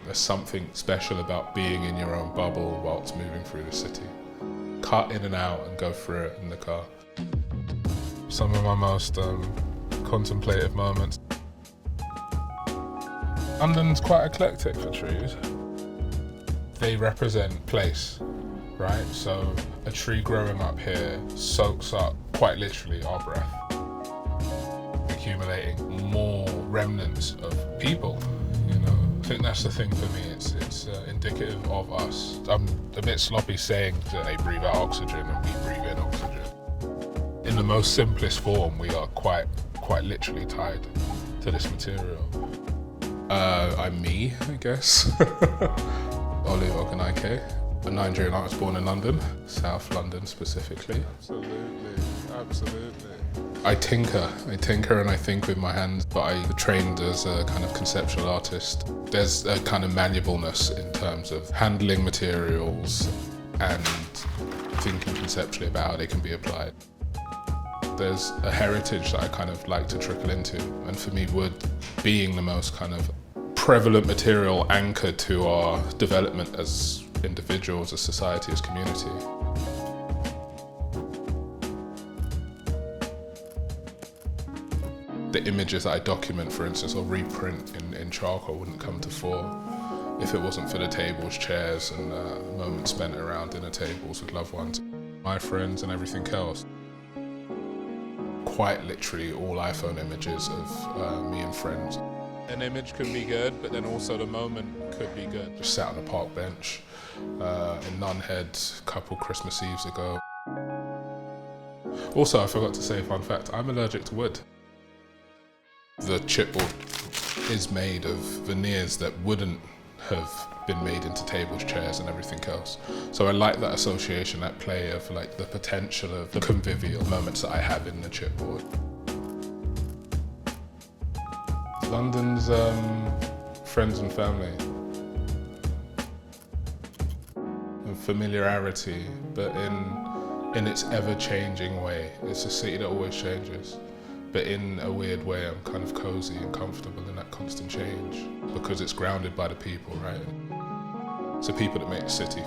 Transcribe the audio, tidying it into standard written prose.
There's something special about being in your own bubble whilst moving through the city. Cut in and out and go through it in the car. Some of my most contemplative moments. London's quite eclectic for trees. They represent place, right? So a tree growing up here soaks up, quite literally, our breath, accumulating more remnants of people, you know. I think that's the thing for me, it's indicative of us. I'm a bit sloppy saying that they breathe out oxygen and we breathe in oxygen. In the most simplest form, we are quite literally tied to this material. I'm me, I guess. Olu Ogunnaike, a Nigerian artist born in London, South London specifically. Absolutely. I tinker and I think with my hands, but I trained as a kind of conceptual artist. There's a kind of malleableness in terms of handling materials and thinking conceptually about how they can be applied. There's a heritage that I kind of like to trickle into, and for me wood being the most kind of prevalent material anchored to our development as individuals, as society, as community. The images that I document, for instance, or reprint in charcoal wouldn't come to fore if it wasn't for the tables, chairs, and moments spent around dinner tables with loved ones, my friends, and everything else. Quite literally all iPhone images of me and friends. An image can be good, but then also the moment could be good. Just sat on a park bench in Nunhead a couple Christmas Eves ago. Also, I forgot to say, fun fact, I'm allergic to wood. The chipboard is made of veneers that wouldn't have been made into tables, chairs, and everything else. So I like that association, that play of like the potential of the convivial moments that I have in the chipboard. London's friends and family. And familiarity, but in its ever-changing way. It's a city that always changes. But in a weird way, I'm kind of cozy and comfortable in that constant change because it's grounded by the people, right? It's the people that make the city.